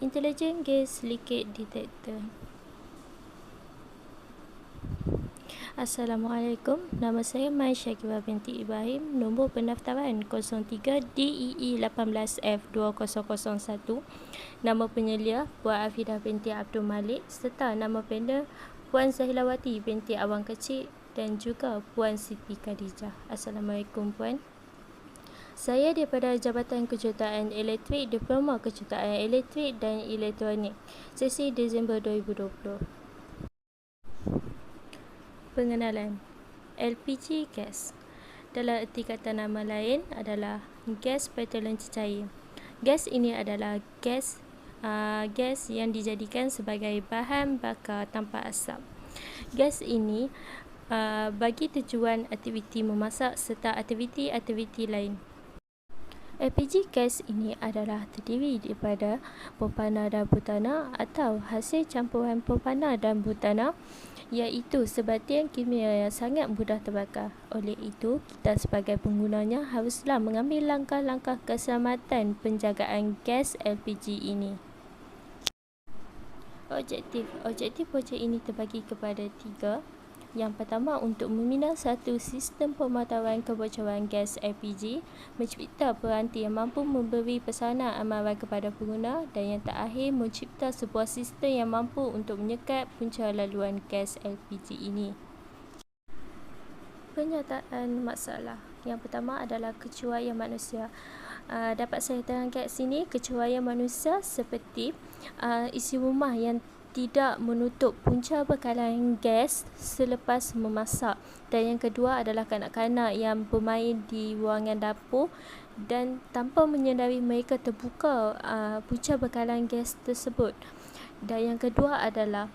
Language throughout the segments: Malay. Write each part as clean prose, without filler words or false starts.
Intelligent Gas Leakage Detector. Assalamualaikum, nama saya Mai Syakibah binti Ibrahim, nombor pendaftaran 03 DEE 18F2001, nama penyelia Puan Afidah binti Abdul Malik serta nama pendek Puan Zahilawati binti Awang Kecil dan juga Puan Siti Khadijah. Assalamualaikum Puan. Saya daripada Jabatan Kejuruteraan Elektrik, Diploma Kejuruteraan Elektrik dan Elektronik, sesi Disember 2020. Pengenalan. LPG gas dalam erti kata nama lain adalah gas petroleum cecair. Gas ini adalah gas yang dijadikan sebagai bahan bakar tanpa asap. Gas ini bagi tujuan aktiviti memasak serta aktiviti-aktiviti lain. LPG gas ini adalah terdiri daripada propana dan butana atau hasil campuran propana dan butana, iaitu sebatian kimia yang sangat mudah terbakar. Oleh itu, kita sebagai penggunanya haruslah mengambil langkah-langkah keselamatan penjagaan gas LPG ini. Objektif projek ini terbagi kepada 3. Yang pertama, untuk membina satu sistem pemantauan kebocoran gas LPG, mencipta peranti yang mampu memberi pesanan amaran kepada pengguna, dan yang terakhir, mencipta sebuah sistem yang mampu untuk menyekat punca laluan gas LPG ini. Penyataan masalah. Yang pertama adalah kecuaian manusia. Dapat saya terangkan kat sini, kecuaian manusia seperti isi rumah yang tidak menutup punca bekalan gas selepas memasak, dan yang kedua adalah kanak-kanak yang bermain di ruangan dapur dan tanpa menyedari mereka terbuka punca bekalan gas tersebut, dan yang kedua adalah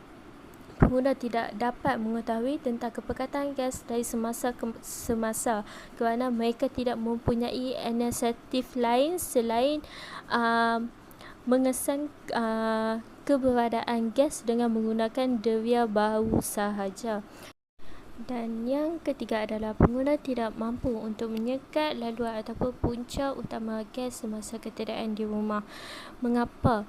pengguna tidak dapat mengetahui tentang kepekatan gas dari semasa ke semasa kerana mereka tidak mempunyai inisiatif lain selain mengesan keberadaan gas dengan menggunakan deria bau sahaja. Dan yang ketiga adalah pengguna tidak mampu untuk menyekat laluan ataupun punca utama gas semasa ketiadaan di rumah. Mengapa?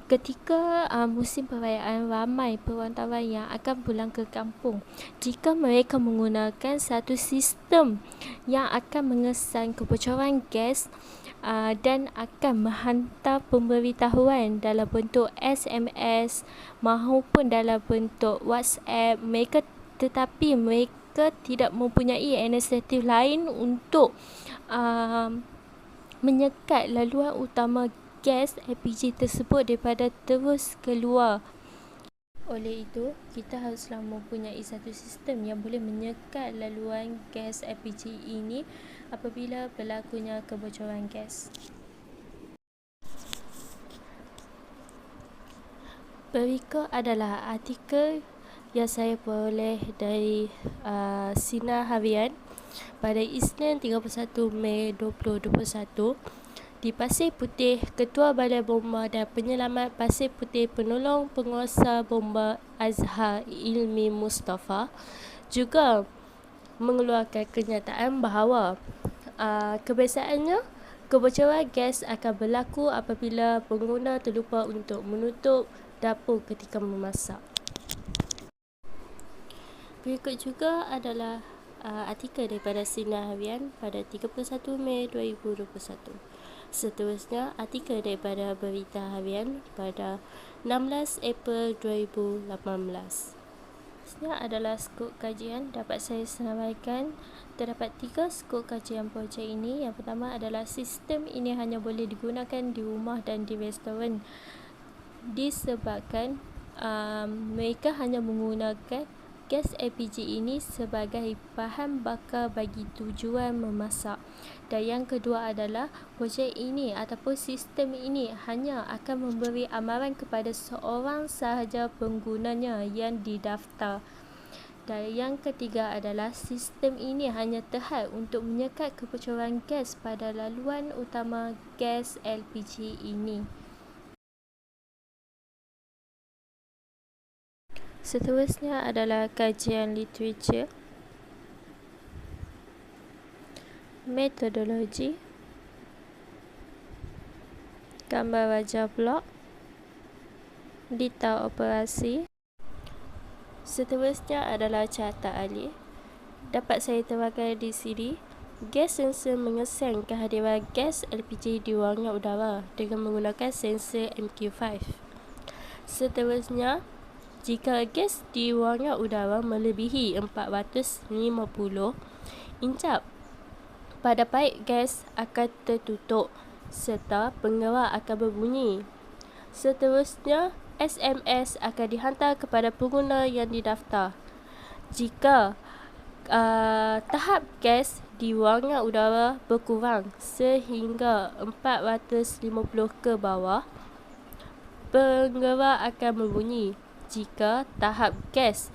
Ketika musim perayaan, ramai perwantawan yang akan pulang ke kampung. Jika mereka menggunakan satu sistem yang akan mengesan kebocoran gas dan akan menghantar pemberitahuan dalam bentuk SMS maupun dalam bentuk WhatsApp, tetapi mereka tidak mempunyai inisiatif lain untuk menyekat laluan utama gas LPG tersebut daripada terus keluar. Oleh itu, kita haruslah mempunyai satu sistem yang boleh menyekat laluan gas LPG ini apabila berlakunya kebocoran gas. Berikut adalah artikel yang saya peroleh dari Sinar Harian pada Isnin 31 Mei 2021. Di Pasir Putih, Ketua Balai Bomba dan Penyelamat Pasir Putih Penolong Penguasa Bomba Azhar Ilmi Mustafa juga mengeluarkan kenyataan bahawa kebiasaannya kebocoran gas akan berlaku apabila pengguna terlupa untuk menutup dapur ketika memasak. Berikut juga adalah artikel daripada Sinar Harian pada 31 Mei 2021. Seterusnya, artikel daripada Berita Harian pada 16 April 2018. Seterusnya adalah skop kajian. Dapat saya sampaikan, terdapat 3 skop kajian projek ini. Yang pertama adalah sistem ini hanya boleh digunakan di rumah dan di restoran disebabkan mereka hanya menggunakan gas LPG ini sebagai bahan bakar bagi tujuan memasak. Dan yang kedua adalah projek ini ataupun sistem ini hanya akan memberi amaran kepada seorang sahaja penggunanya yang didaftar. Dan yang ketiga adalah sistem ini hanya terhad untuk menyekat kebocoran gas pada laluan utama gas LPG ini. Seterusnya adalah kajian literatur, metodologi, gambar wajah blok, detail operasi. Seterusnya adalah carta alih. Dapat saya terangkan di sini, gas sensor mengesan kehadiran gas LPG di ruangan udara dengan menggunakan sensor MQ5. Seterusnya, jika gas di ruangan udara melebihi 450 incap, pada paip gas akan tertutup serta penggerak akan berbunyi. Seterusnya, SMS akan dihantar kepada pengguna yang didaftar. Jika tahap gas di ruangan udara berkurang sehingga 450 ke bawah, penggerak akan berbunyi. Jika tahap gas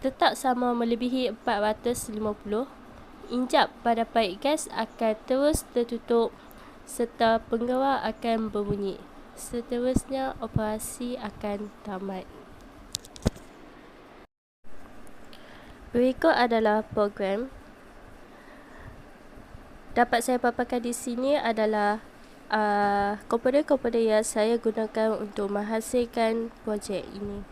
tetap sama melebihi 450, incap pada paip gas akan terus tertutup serta penggerak akan berbunyi. Seterusnya, operasi akan tamat. Berikut adalah program. Dapat saya paparkan di sini adalah komponen-komponen yang saya gunakan untuk menghasilkan projek ini.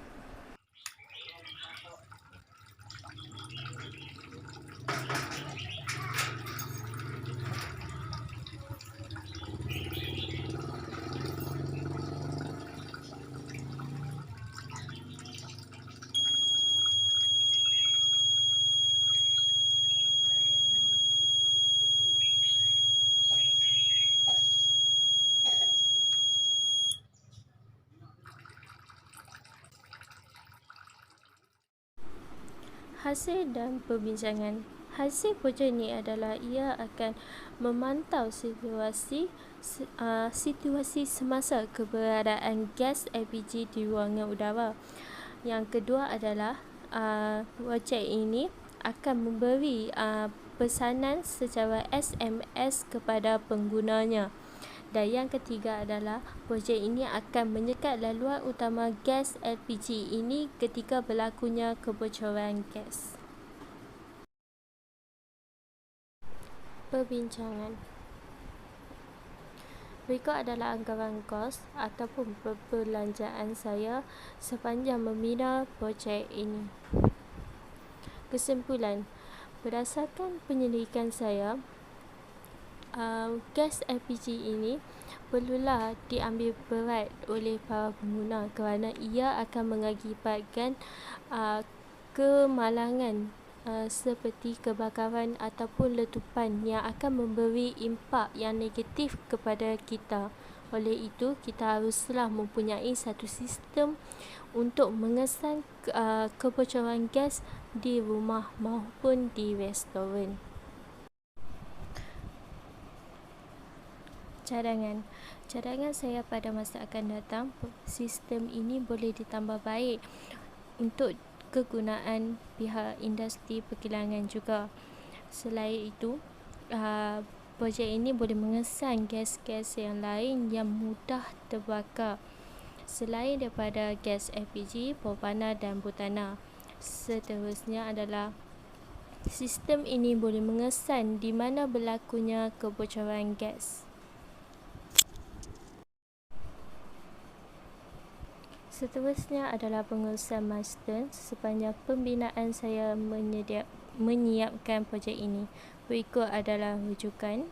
Hasil dan perbincangan. Hasil projek ini adalah ia akan memantau situasi semasa keberadaan gas LPG di ruangan udara. Yang kedua adalah projek ini akan memberi pesanan secara SMS kepada penggunanya. Dan yang ketiga adalah projek ini akan menyekat laluan utama gas LPG ini ketika berlakunya kebocoran gas. Perbincangan. Berikut adalah anggaran kos ataupun perbelanjaan saya sepanjang membina projek ini. Kesimpulan, berdasarkan penyelidikan saya, gas LPG ini perlulah diambil berat oleh para pengguna kerana ia akan mengakibatkan kemalangan seperti kebakaran ataupun letupan yang akan memberi impak yang negatif kepada kita. Oleh itu, kita haruslah mempunyai satu sistem untuk mengesan kebocoran gas di rumah maupun di restoran. Cadangan saya pada masa akan datang, sistem ini boleh ditambah baik untuk kegunaan pihak industri perkilangan juga. Selain itu, projek ini boleh mengesan gas-gas yang lain yang mudah terbakar selain daripada gas LPG, propana dan butana. Seterusnya adalah sistem ini boleh mengesan di mana berlakunya kebocoran gas. Seterusnya adalah pengurusan milestone sepanjang pembinaan saya menyiapkan projek ini. Berikut adalah rujukan.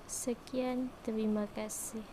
Sekian, terima kasih.